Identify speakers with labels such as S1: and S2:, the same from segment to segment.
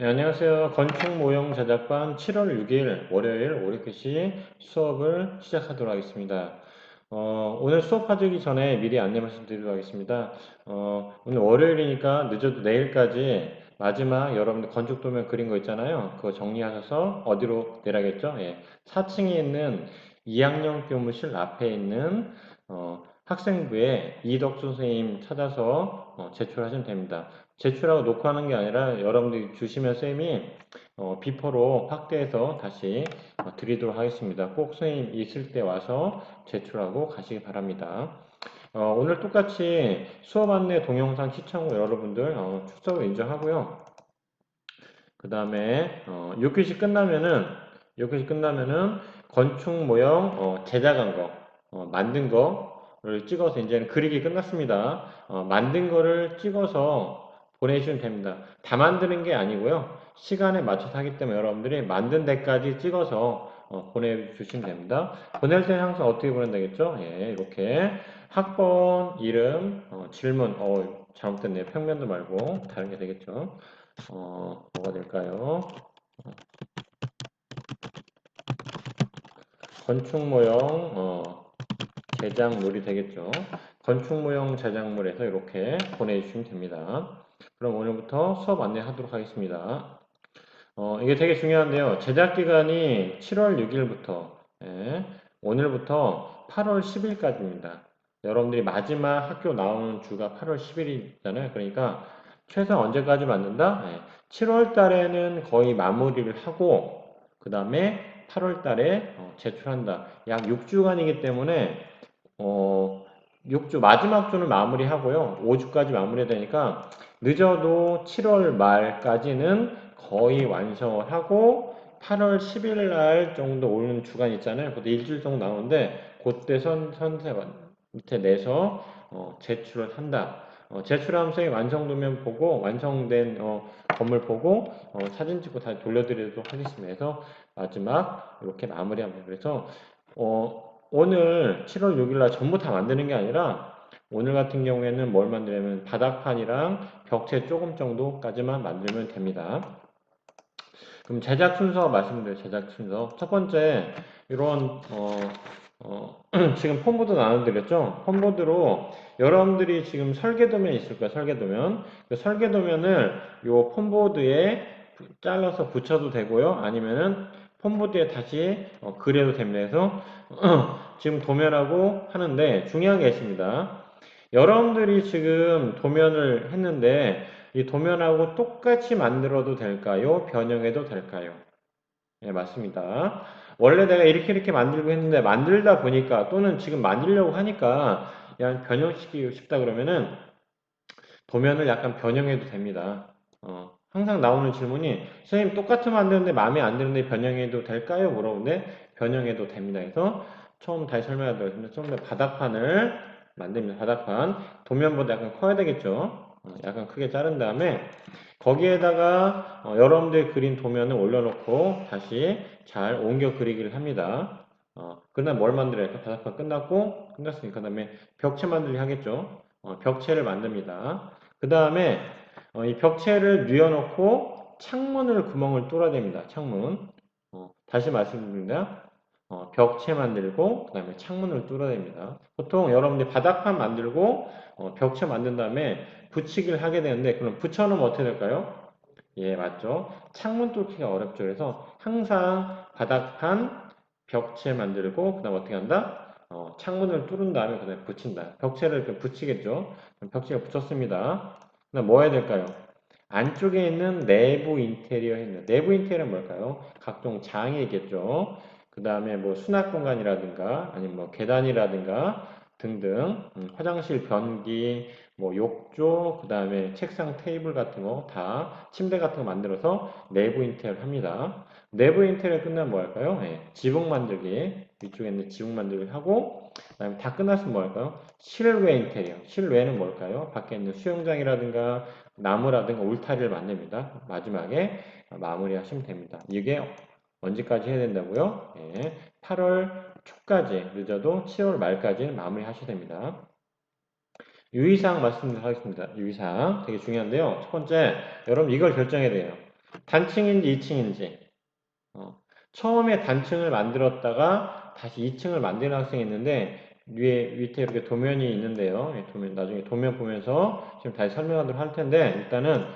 S1: 네, 안녕하세요. 건축 모형 제작반 7월 6일 월요일 오리크시 수업을 시작하도록 하겠습니다. 오늘 수업하기 전에 미리 안내 말씀드리도록 하겠습니다. 오늘 월요일이니까 늦어도 내일까지 마지막 여러분들 건축 도면 그린 거 있잖아요. 그거 정리하셔서 어디로 내려야겠죠? 예, 4층에 있는 2학년 교무실 앞에 있는 학생부에 이덕수 선생님 찾아서 제출하시면 됩니다. 제출하고 놓고 하는 게 아니라 여러분들이 주시면 쌤이 비포로 확대해서 다시 드리도록 하겠습니다. 꼭 선생님 있을 때 와서 제출하고 가시기 바랍니다. 오늘 똑같이 수업 안내 동영상 시청 후 여러분들 출석을 인정하고요. 그 다음에 6교시 끝나면은 건축 모형 제작한 거 만든 거를 찍어서 이제는 그리기 끝났습니다. 만든 거를 찍어서 보내주시면 됩니다. 다 만드는 게 아니고요. 시간에 맞춰서 하기 때문에 여러분들이 만든 데까지 찍어서 보내주시면 됩니다. 보낼 때는 항상 어떻게 보내면 되겠죠? 예, 이렇게 학번, 이름, 질문, 잘못됐네요. 평면도 말고 다른 게 되겠죠. 뭐가 될까요? 건축 모형, 제작물이 되겠죠. 건축 모형 제작물에서 이렇게 보내주시면 됩니다. 그럼 오늘부터 수업 안내하도록 하겠습니다. 이게 되게 중요한데요. 제작 기간이 7월 6일부터, 오늘부터 8월 10일까지입니다. 여러분들이 마지막 학교 나오는 주가 8월 10일이잖아요. 그러니까 최소 언제까지 만든다? 7월 달에는 거의 마무리를 하고, 그 다음에 8월 달에 제출한다. 약 6주간이기 때문에, 6주, 마지막 주는 마무리하고요. 5주까지 마무리해야 되니까, 늦어도 7월 말까지는 거의 완성을 하고 8월 10일 날 정도 오는 주간 있잖아요. 그것도 일주일 정도 나오는데 그때 선생 밑에 내서 제출을 한다. 제출하면 선생님 완성도면 보고 완성된 건물 보고 사진 찍고 다시 돌려드리도록 하겠습니다. 그래서 마지막 이렇게 마무리합니다. 그래서 오늘 7월 6일 날 전부 다 만드는 게 아니라 오늘 같은 경우에는 뭘 만들냐면 바닥판이랑 벽체 조금 정도까지만 만들면 됩니다. 그럼 제작 순서 말씀드려요. 제작 순서. 첫 번째, 이런, 지금 폼보드 나눠드렸죠? 폼보드로 여러분들이 지금 설계도면 있을 거예요. 설계도면. 그 설계도면을 요 폼보드에 잘라서 붙여도 되고요. 아니면은 폼보드에 다시 그려도 됩니다. 그래서 지금 도면하고 하는데 중요한 게 있습니다. 여러분들이 지금 도면을 했는데 이 도면하고 똑같이 만들어도 될까요? 변형해도 될까요? 네, 맞습니다. 원래 내가 이렇게 만들고 했는데 만들다 보니까 또는 지금 만들려고 하니까 그냥 변형시키고 싶다 그러면은 도면을 약간 변형해도 됩니다. 항상 나오는 질문이 선생님 똑같은 만드는데 마음에 안 드는데 변형해도 될까요? 물어보는데 변형해도 됩니다. 그래서 처음 다시 설명하도록 처음 바닥판을 만듭니다. 바닥판 도면보다 약간 커야 되겠죠. 약간 크게 자른 다음에 거기에다가 여러분들 그린 도면을 올려놓고 다시 잘 옮겨 그리기를 합니다. 그다음 뭘 만들어야 할까? 바닥판 끝났으니까 그다음에 벽체 만들기 하겠죠. 벽체를 만듭니다. 그 다음에 이 벽체를 뉘어놓고 창문을 구멍을 뚫어야 됩니다. 창문. 다시 말씀드립니다. 벽체 만들고 그 다음에 창문을 뚫어야 됩니다. 보통 여러분들이 바닥판 만들고 벽체 만든 다음에 붙이기를 하게 되는데 그럼 붙여놓으면 어떻게 될까요? 예, 맞죠. 창문 뚫기가 어렵죠. 그래서 항상 바닥판 벽체 만들고 그 다음 어떻게 한다? 창문을 뚫은 다음에 그 다음에 붙인다. 벽체를 이렇게 붙이겠죠. 벽체가 붙였습니다. 그 다음 뭐 해야 될까요? 안쪽에 있는 내부 인테리어 했는 내부 인테리어는 뭘까요? 각종 장이 있겠죠. 그 다음에 뭐 수납 공간이라든가 아니면 뭐 계단이라든가 등등 화장실 변기 뭐 욕조 그 다음에 책상 테이블 같은 거 다 침대 같은 거 만들어서 내부 인테리어를 합니다. 내부 인테리어 끝나면 뭐 할까요? 지붕 만들기 위쪽에 있는 지붕 만들기 하고 그다음에 다 끝났으면 뭐 할까요? 실외 인테리어 실외는 뭘까요? 밖에 있는 수영장이라든가 나무라든가 울타리를 만듭니다. 마지막에 마무리 하시면 됩니다. 이게 언제까지 해야 된다고요? 8월 초까지 늦어도 7월 말까지 마무리 하셔야 됩니다. 유의사항 말씀드리도록 하겠습니다. 유의사항 되게 중요한데요. 첫 번째, 여러분 이걸 결정해야 돼요. 단층인지 2층인지. 처음에 단층을 만들었다가 다시 2층을 만드는 학생이 있는데 밑에 이렇게 도면이 있는데요. 나중에 도면 보면서 지금 다시 설명하도록 할 텐데 일단은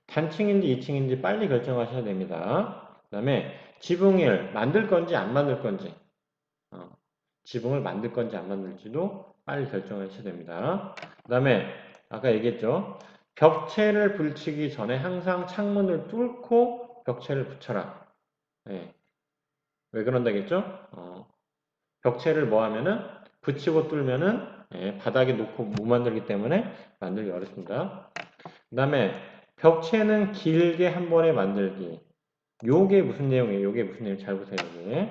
S1: 단층인지 2층인지 빨리 결정하셔야 됩니다. 그 다음에 지붕을 만들 건지 안 만들 건지 어, 지붕을 만들 건지 안 만들지도 빨리 결정하셔야 됩니다. 그 다음에 아까 얘기했죠. 벽체를 붙이기 전에 항상 창문을 뚫고 벽체를 붙여라. 네. 왜 그런다겠죠? 벽체를 뭐 하면은 붙이고 뚫으면은 바닥에 놓고 못 만들기 때문에 만들기 어렵습니다. 그 다음에 벽체는 길게 한 번에 만들기. 요게 무슨 내용이에요? 요게 무슨 내용 잘 보세요. 요게.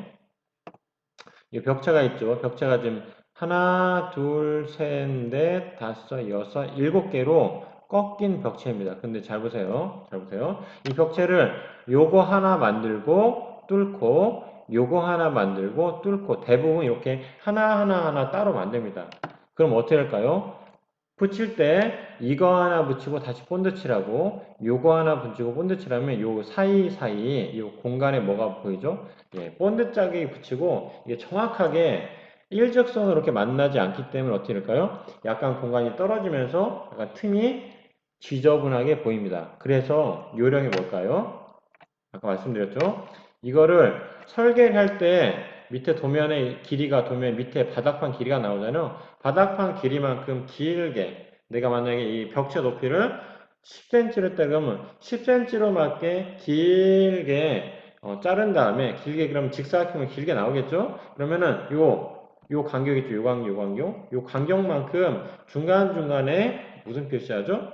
S1: 이 벽체가 있죠. 벽체가 지금 하나, 둘, 셋, 넷, 다섯, 여섯, 일곱 개로 꺾인 벽체입니다. 근데 잘 보세요. 잘 보세요. 이 벽체를 요거 하나 만들고 뚫고 요거 하나 만들고 뚫고 대부분 이렇게 하나 따로 만듭니다. 그럼 어떻게 할까요? 붙일 때 이거 하나 붙이고 다시 본드 칠하고 요거 하나 붙이고 본드 칠하면 요 사이사이 요 공간에 뭐가 보이죠? 예, 본드 짝이 붙이고 이게 정확하게 일직선으로 이렇게 만나지 않기 때문에 어떻게 될까요? 약간 공간이 떨어지면서 약간 틈이 지저분하게 보입니다. 그래서 요령이 뭘까요? 아까 말씀드렸죠? 이거를 설계를 할 때 밑에 도면의 길이가 도면 밑에 바닥판 길이가 나오잖아요. 바닥판 길이만큼 길게 내가 만약에 이 벽체 높이를 10cm로 했다 그러면 10cm로 맞게 길게 자른 다음에 길게 그럼 직사각형이 길게 나오겠죠? 그러면은 요 간격 있죠? 요 간격만큼 중간중간에 무슨 표시하죠?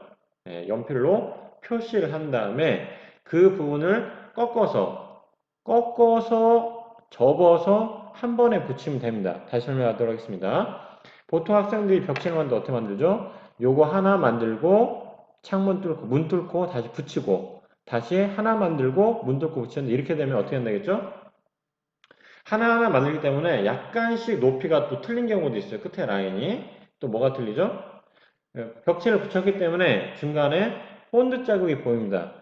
S1: 연필로 표시를 한 다음에 그 부분을 꺾어서 접어서 한 번에 붙이면 됩니다. 다시 설명하도록 하겠습니다. 보통 학생들이 벽체를 만들 때 어떻게 만들죠? 요거 하나 만들고 창문 뚫고 문 뚫고 다시 붙이고 다시 하나 만들고 문 뚫고 붙이는데 이렇게 되면 어떻게 된다겠죠? 하나하나 만들기 때문에 약간씩 높이가 또 틀린 경우도 있어요. 끝에 라인이. 또 뭐가 틀리죠? 벽체를 붙였기 때문에 중간에 본드 자국이 보입니다.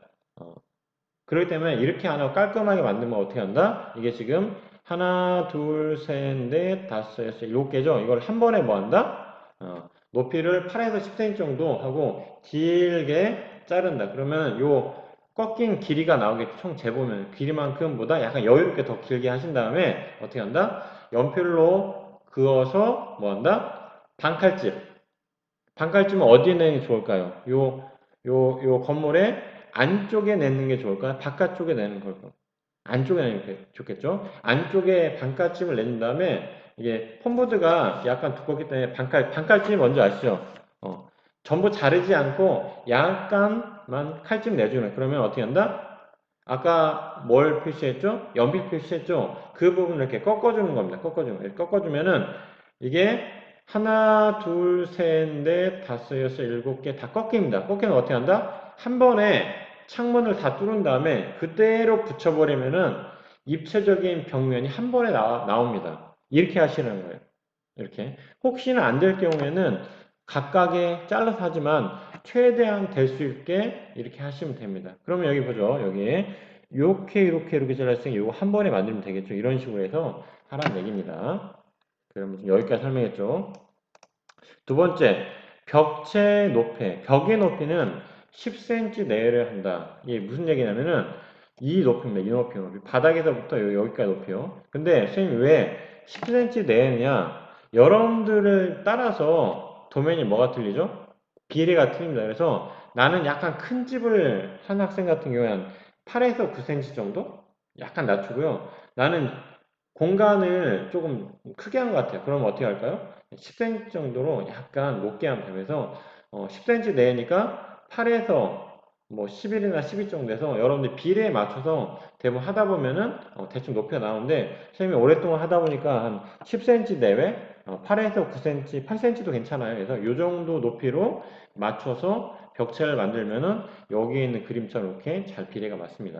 S1: 그렇기 때문에 이렇게 하나 깔끔하게 만들면 어떻게 한다? 이게 지금 하나, 둘, 셋, 넷, 다섯, 여섯, 일곱 개죠? 이걸 한 번에 뭐 한다? 높이를 8에서 10cm 정도 하고 길게 자른다. 그러면 요 꺾인 길이가 나오겠죠. 총 재보면 길이만큼보다 약간 여유롭게 더 길게 하신 다음에 어떻게 한다? 연필로 그어서 뭐 한다? 반칼집. 반칼집은 어디에 내는 게 좋을까요? 요 건물의 안쪽에 내는 게 좋을까요? 바깥쪽에 내는 걸까요? 안쪽에 내는 게 좋겠죠? 안쪽에 반칼집을 낸 다음에 이게 폼보드가 약간 두껍기 때문에 반칼집 먼저 아시죠? 전부 자르지 않고 약간만 칼집 내주는 그러면 어떻게 한다? 아까 뭘 표시했죠? 연필 표시했죠? 그 부분을 이렇게 꺾어주는 겁니다. 꺾어주면은 이게 하나, 둘, 셋, 넷, 다섯, 여섯, 일곱 개 다 꺾입니다. 꺾이면 어떻게 한다? 한 번에 창문을 다 뚫은 다음에 그대로 붙여버리면은 입체적인 벽면이 한 번에 나옵니다. 이렇게 하시는 거예요. 이렇게. 혹시나 안 될 경우에는 각각에 잘라서 하지만 최대한 될 수 있게 이렇게 하시면 됩니다. 그러면 여기 보죠. 여기 이렇게 잘랐으니 이거 한 번에 만들면 되겠죠. 이런 식으로 해서 하라는 얘기입니다. 그러면 여기까지 설명했죠. 두 번째, 벽의 높이는 10cm 내외를 한다. 이게 무슨 얘기냐면은 이 높이입니다. 이 높이. 바닥에서부터 여기까지 높이요. 근데 선생님 왜 10cm 내외냐? 여러분들을 따라서 도면이 뭐가 틀리죠? 길이가 틀립니다. 그래서 나는 약간 큰 집을 한 학생 같은 경우에는 8에서 9cm 정도? 약간 낮추고요. 나는 공간을 조금 크게 한 것 같아요. 그럼 어떻게 할까요? 10cm 정도로 약간 높게 하면 되면서 10cm 내니까 8에서 뭐 11이나 12 정도 돼서 여러분들 비례에 맞춰서 대부분 하다 보면은 대충 높이가 나오는데 선생님이 오랫동안 하다 보니까 한 10cm 내외 8에서 9cm, 8cm도 괜찮아요. 그래서 이 정도 높이로 맞춰서 벽체를 만들면은 여기에 있는 그림처럼 이렇게 잘 비례가 맞습니다.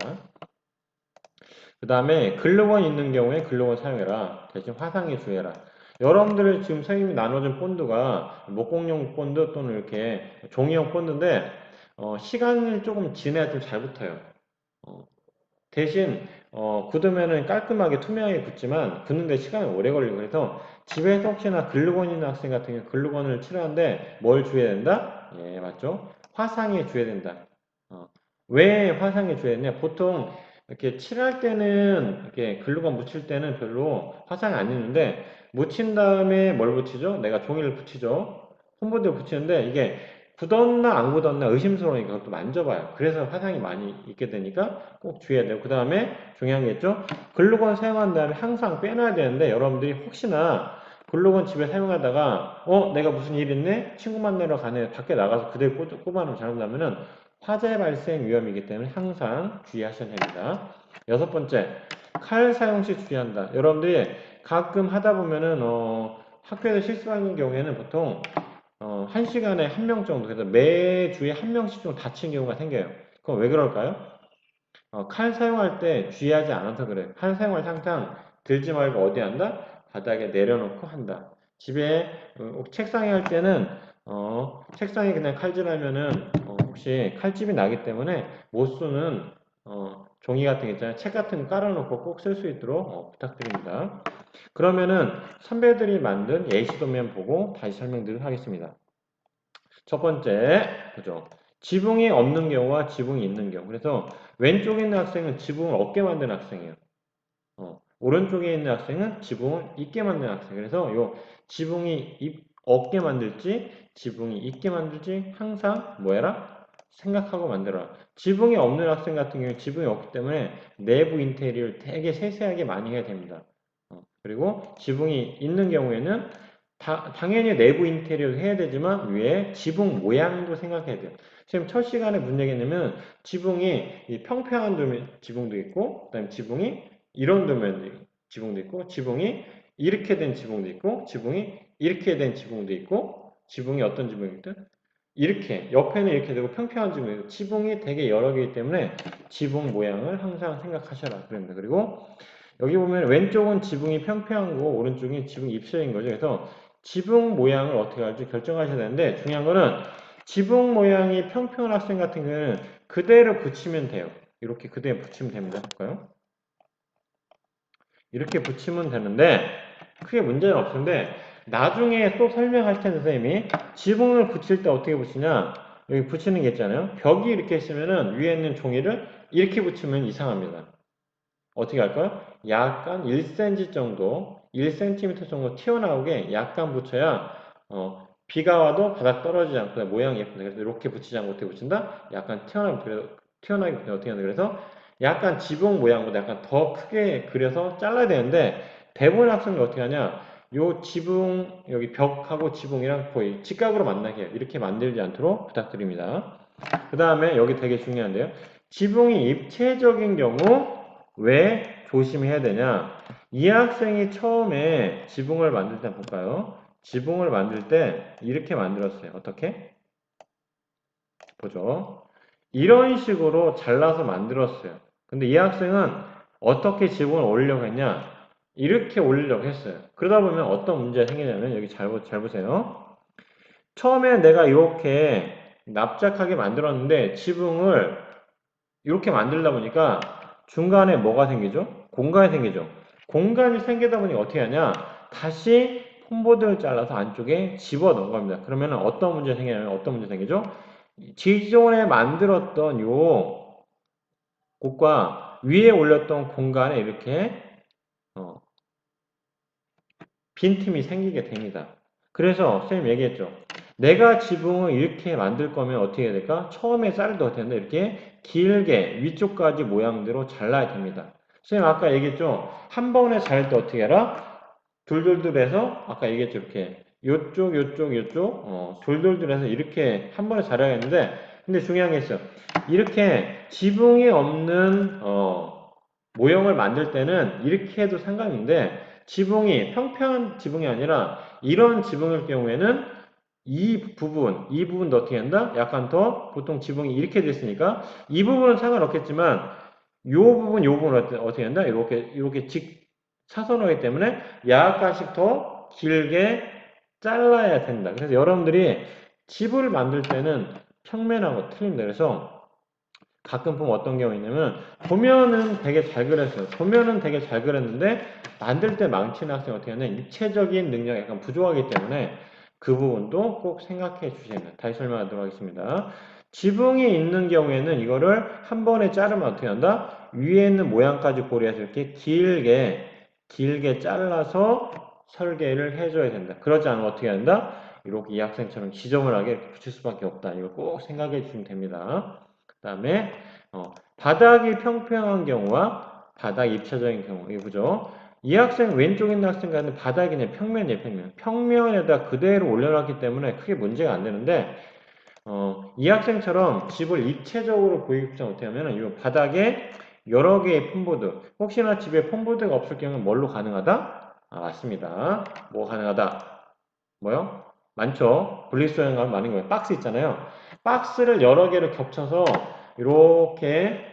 S1: 그 다음에 글루건 있는 경우에 글루건 사용해라. 대신 화상에 주의해라. 여러분들 지금 선생님이 나눠준 본드가 목공용 본드 또는 이렇게 종이용 본드인데 시간을 조금 지나야 좀 잘 붙어요. 어, 대신 굳으면은 깔끔하게 투명하게 굳지만 굳는데 시간이 오래 걸리고 그래서 집에서 혹시나 글루건 있는 학생 같은 경우 글루건을 칠하는데 뭘 주해야 된다? 예, 맞죠? 화상에 주해야 된다. 어, 왜 화상에 주해야 되냐? 보통 이렇게 칠할 때는 이렇게 글루건 묻힐 때는 별로 화상이 안 있는데 묻힌 다음에 뭘 붙이죠? 내가 종이를 붙이죠. 홈보드에 붙이는데 이게 굳었나 안 굳었나 의심스러우니까 그것도 만져봐요. 그래서 화상이 많이 있게 되니까 꼭 주의해야 돼요. 그 다음에 중요한 게 있죠. 글루건 사용한 다음에 항상 빼놔야 되는데 여러분들이 혹시나 글루건 집에 사용하다가 내가 무슨 일 있네? 친구 만나러 가네. 밖에 나가서 그대로 꼽아놓으면 잘못하면은 화재 발생 위험이기 때문에 항상 주의하셔야 됩니다. 여섯 번째, 칼 사용 시 주의한다. 여러분들이 가끔 하다 보면은 학교에서 실습하는 경우에는 보통 한 시간에 한 명 정도, 그래서 매주에 한 명씩 좀 다치는 경우가 생겨요. 그럼 왜 그럴까요? 칼 사용할 때 주의하지 않아서 그래요. 칼 사용할 때 항상 들지 말고 어디 한다? 바닥에 내려놓고 한다. 집에 책상에 할 때는 책상에 그냥 칼질하면은 혹시 칼집이 나기 때문에 못 쓰는 종이 같은 게 있잖아요. 책 같은 거 깔아놓고 꼭 쓸 수 있도록 부탁드립니다. 그러면은 선배들이 만든 예시도면 보고 다시 설명드리도록 하겠습니다. 첫 번째, 보죠. 지붕이 없는 경우와 지붕이 있는 경우. 그래서 왼쪽에 있는 학생은 지붕을 없게 만든 학생이에요. 오른쪽에 있는 학생은 지붕을 있게 만든 학생. 그래서 요 지붕이 없게 만들지, 지붕이 있게 만들지 항상 뭐해라? 생각하고 만들어라. 지붕이 없는 학생 같은 경우에 지붕이 없기 때문에 내부 인테리어를 되게 세세하게 많이 해야 됩니다. 그리고 지붕이 있는 경우에는 당연히 내부 인테리어를 해야 되지만 위에 지붕 모양도 생각해야 돼요. 지금 첫 시간에 무슨 얘기했냐면 지붕이 평평한 지붕도 있고 그다음에 지붕이 이런 도면 지붕도 있고 지붕이 이렇게 된 지붕도 있고 지붕이 이렇게 된 지붕도 있고 지붕이 어떤 지붕이 있든 이렇게 옆에는 이렇게 되고 평평한 지붕이 있고 지붕이 되게 여러 개이기 때문에 지붕 모양을 항상 생각하셔라 그럽니다. 그리고 여기 보면 왼쪽은 지붕이 평평한 거고 오른쪽이 지붕이 입체인 거죠. 그래서 지붕 모양을 어떻게 할지 결정하셔야 되는데 중요한 거는 지붕 모양이 평평한 학생 같은 경우는 그대로 붙이면 돼요. 이렇게 그대로 붙이면 됩니다. 볼까요? 이렇게 붙이면 되는데 크게 문제는 없는데 나중에 또 설명할 텐데 선생님이 지붕을 붙일 때 어떻게 붙이냐 여기 붙이는 게 있잖아요. 벽이 이렇게 있으면은 위에 있는 종이를 이렇게 붙이면 이상합니다. 어떻게 할까요? 약간 1cm 정도, 1cm 정도 튀어나오게 약간 붙여야 비가 와도 바닥 떨어지지 않고 모양이 예쁜데 그래서 이렇게 붙이지 않고 어떻게 붙인다? 약간 튀어나게 어떻게 하는데 그래서 약간 지붕 모양보다 약간 더 크게 그려서 잘라야 되는데 대부분 학생들 어떻게 하냐? 요 지붕 여기 벽하고 지붕이랑 거의 직각으로 만나게 해요. 이렇게 만들지 않도록 부탁드립니다. 그 다음에 여기 되게 중요한데요. 지붕이 입체적인 경우 왜 조심해야 되냐? 이 학생이 처음에 지붕을 만들 때 볼까요? 지붕을 만들 때 이렇게 만들었어요. 어떻게? 보죠. 이런 식으로 잘라서 만들었어요. 근데 이 학생은 어떻게 지붕을 올리려고 했냐? 이렇게 올리려고 했어요. 그러다 보면 어떤 문제가 생기냐면 여기 잘 보세요. 처음에 내가 이렇게 납작하게 만들었는데 지붕을 이렇게 만들다 보니까 중간에 뭐가 생기죠? 공간이 생기죠. 공간이 생기다 보니 어떻게 하냐? 다시 폼보드를 잘라서 안쪽에 집어 넣은 겁니다. 그러면 어떤 문제 생기냐면 어떤 문제 생기죠? 기존에 만들었던 요 곳과 위에 올렸던 공간에 이렇게 어, 빈틈이 생기게 됩니다. 그래서 선생님 얘기했죠. 내가 지붕을 이렇게 만들 거면 어떻게 해야 될까? 처음에 자를때 어떻게 된다? 이렇게 길게 위쪽까지 모양대로 잘라야 됩니다. 선생님 아까 얘기했죠. 한 번에 자를 때 어떻게 해라? 둘둘둘해서 아까 얘기했죠. 이렇게 요쪽 둘둘둘해서 이렇게 한 번에 자라야겠는데 근데 중요한 게 있어. 이렇게 지붕이 없는 모형을 만들 때는 이렇게 해도 상관없는데 지붕이 평평한 지붕이 아니라 이런 지붕일 경우에는 이 부분도 어떻게 한다? 약간 더 보통 지붕이 이렇게 됐으니까 이 부분은 상관없겠지만 요 부분은 어떻게 한다? 이렇게 사선하기 때문에 약간씩 더 길게 잘라야 된다. 그래서 여러분들이 집을 만들 때는 평면하고 틀립니다. 그래서 가끔 보면 어떤 경우 있냐면 도면은 되게 잘 그렸어요. 도면은 되게 잘 그렸는데 만들 때 망치는 학생 어떻게 하냐 입체적인 능력이 약간 부족하기 때문에 그 부분도 꼭 생각해 주셔야 됩니다. 다시 설명하도록 하겠습니다. 지붕이 있는 경우에는 이거를 한 번에 자르면 어떻게 한다? 위에 있는 모양까지 고려해서 이렇게 길게 잘라서 설계를 해줘야 된다. 그러지 않으면 어떻게 한다? 이렇게 이 학생처럼 지저분하게 붙일 수밖에 없다. 이거 꼭 생각해 주시면 됩니다. 그 다음에 바닥이 평평한 경우와 바닥 입체적인 경우 이거 보죠. 이 학생 왼쪽에 있는 학생과는 바닥이 그냥 평면이에요. 평면에다 그대로 올려놨기 때문에 크게 문제가 안 되는데 이 학생처럼 집을 입체적으로 보이기 위해서 어떻게 하면 이 바닥에 여러 개의 폼보드 혹시나 집에 폼보드가 없을 경우는 뭘로 가능하다? 맞습니다. 뭐 가능하다? 뭐요? 많죠. 분리수거형 가면 많은 거예요. 박스 있잖아요. 박스를 여러 개를 겹쳐서 이렇게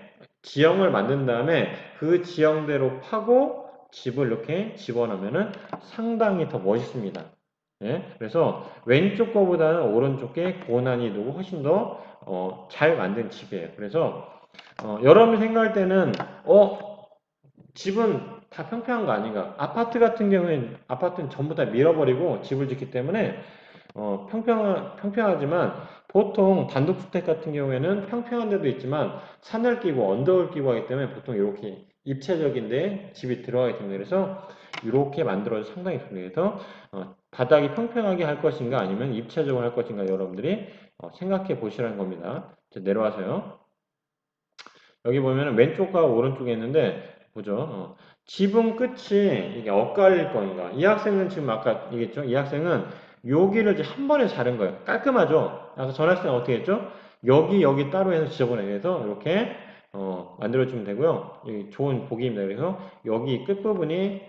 S1: 지형을 만든 다음에 그 지형대로 파고 집을 이렇게 집어넣으면 상당히 더 멋있습니다. 예? 그래서 왼쪽 거보다는 오른쪽 게 고난이도고 훨씬 더 잘 만든 집이에요. 그래서 여러분이 생각할 때는 집은 다 평평한 거 아닌가? 아파트 같은 경우에는 아파트는 전부 다 밀어버리고 집을 짓기 때문에 평평하지만 보통 단독주택 같은 경우에는 평평한 데도 있지만 산을 끼고 언덕을 끼고 하기 때문에 보통 이렇게 입체적인데 집이 들어가게 됩니다. 그래서 이렇게 만들어서 상당히 좋습니다. 그래서 바닥이 평평하게 할 것인가 아니면 입체적으로 할 것인가 여러분들이 생각해 보시라는 겁니다. 내려와서요. 여기 보면은 왼쪽과 오른쪽에 있는데 보죠. 지붕 끝이 이게 엇갈릴 건가? 이 학생은 지금 아까 얘기했죠. 이 학생은 여기를 이제 한 번에 자른 거예요. 깔끔하죠. 그래서 전 학생은 어떻게 했죠? 여기 따로 해서 지저분해서 이렇게 만들어주면 되고요. 여기 좋은 보기입니다. 그래서 여기 끝 부분이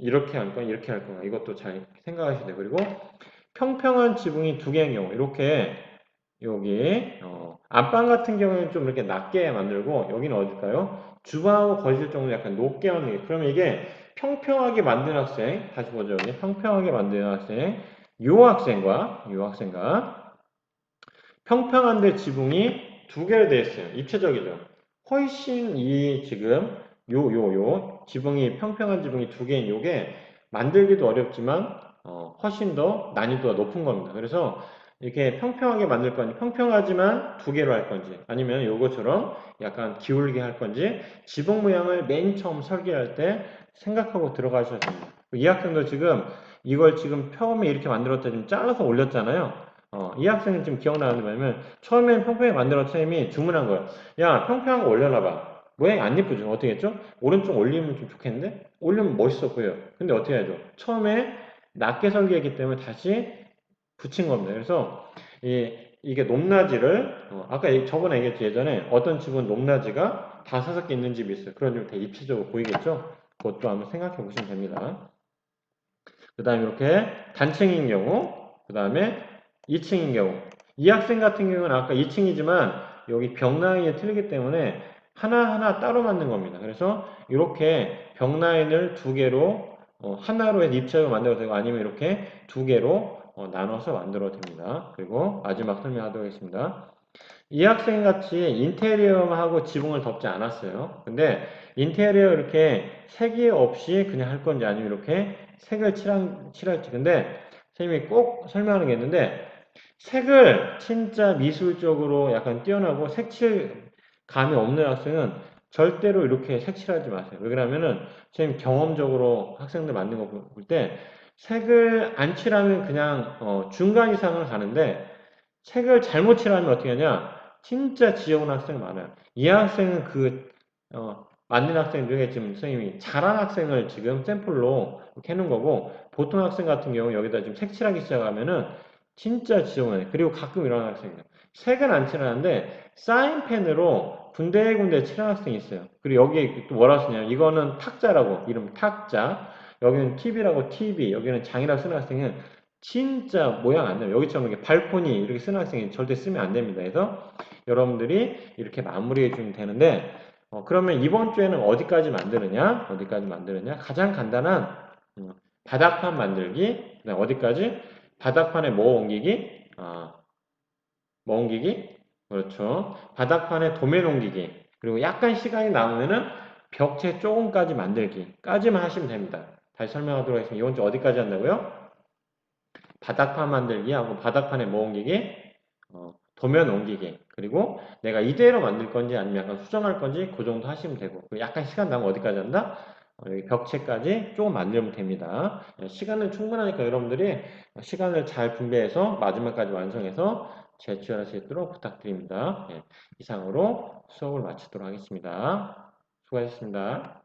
S1: 이렇게 할 건가, 이렇게 할 건가 이것도 잘 생각하셔야 돼요. 그리고 평평한 지붕이 두 개인 경우 이렇게 여기 안방 같은 경우에는 좀 이렇게 낮게 만들고 여기는 어딜까요? 주방하고 거실 정도 약간 높게 만들게. 그러면 이게 평평하게 만든 학생 다시 보죠. 여기 평평하게 만든 학생 요 학생과 평평한데 지붕이 두 개로 되어 있어요. 입체적이죠. 훨씬 이 지금 지붕이 평평한 지붕이 두 개인 요게 만들기도 어렵지만 훨씬 더 난이도가 높은 겁니다. 그래서 이렇게 평평하게 만들 건지 평평하지만 두 개로 할 건지 아니면 요거처럼 약간 기울게 할 건지 지붕 모양을 맨 처음 설계할 때 생각하고 들어가셔야 됩니다. 이 학생도 지금 이걸 지금 처음에 이렇게 만들었다 지금 잘라서 올렸잖아요. 이 학생은 지금 기억나는데 뭐냐면 처음엔 평평하게 만들었던 선생님이 주문한 거예요. 야 평평한 거 올려놔봐. 모양이 안 예쁘죠? 어떻게 했죠? 오른쪽 올리면 좀 좋겠는데? 올리면 멋있어 보여요. 근데 어떻게 해야죠? 처음에 낮게 설계했기 때문에 다시 붙인 겁니다. 그래서 이게 높낮이를 아까 저번에 얘기했지 예전에 어떤 집은 높낮이가 다 5개 있는 집이 있어요. 그런 집은 되게 입체적으로 보이겠죠? 그것도 한번 생각해 보시면 됩니다. 그 다음에 이렇게 단층인 경우 그 다음에 2층인 경우 이 학생 같은 경우는 아까 2층이지만 여기 벽 라인이 틀리기 때문에 하나하나 따로 만든 겁니다. 그래서 이렇게 벽 라인을 두 개로 하나로 해서 입체적으로 만들어도 되고 아니면 이렇게 두 개로 나눠서 만들어도 됩니다. 그리고 마지막 설명하도록 하겠습니다. 이 학생 같이 인테리어하고 지붕을 덮지 않았어요. 근데 인테리어 이렇게 색이 없이 그냥 할 건지 아니면 이렇게 색을 칠할지. 근데 선생님이 꼭 설명하는 게 있는데 색을 진짜 미술적으로 약간 뛰어나고 색칠 감이 없는 학생은 절대로 이렇게 색칠하지 마세요. 왜 그러냐면은 선생님 경험적으로 학생들 만든 거 볼 때 색을 안 칠하면 그냥 중간 이상을 가는데 색을 잘못 칠하면 어떻게 하냐? 진짜 지저분 학생 많아요. 이 학생은 만든 학생 중에 지금 선생님이 잘한 학생을 지금 샘플로 이렇게 해놓은 거고, 보통 학생 같은 경우 여기다 지금 색칠하기 시작하면은 진짜 지저분해. 그리고 가끔 이런 학생이에요. 색은 안 칠하는데, 사인펜으로 군데군데 칠한 학생이 있어요. 그리고 여기에 또 뭐라 쓰냐면, 이거는 탁자라고, 이름 탁자. 여기는 TV라고 TV, 여기는 장이라고 쓰는 학생은 진짜 모양 안 나요. 여기처럼 이렇게 발코니 이렇게 쓰는 학생이 절대 쓰면 안 됩니다. 그래서 여러분들이 이렇게 마무리해 주면 되는데, 그러면 이번 주에는 어디까지 만드느냐? 어디까지 만드느냐? 가장 간단한 바닥판 만들기. 그다음 어디까지? 바닥판에 뭐 옮기기? 뭐 옮기기? 그렇죠. 바닥판에 도면 옮기기. 그리고 약간 시간이 남으면은 벽체 조금까지 만들기까지만 하시면 됩니다. 다시 설명하도록 하겠습니다. 이번 주 어디까지 한다고요? 바닥판 만들기하고 바닥판에 뭐 옮기기? 도면 옮기기. 그리고 내가 이대로 만들 건지 아니면 약간 수정할 건지 그 정도 하시면 되고. 약간 시간 남으면 어디까지 한다? 여기 벽체까지 조금 만들면 됩니다. 시간은 충분하니까 여러분들이 시간을 잘 분배해서 마지막까지 완성해서 제출할 수 있도록 부탁드립니다. 이상으로 수업을 마치도록 하겠습니다. 수고하셨습니다.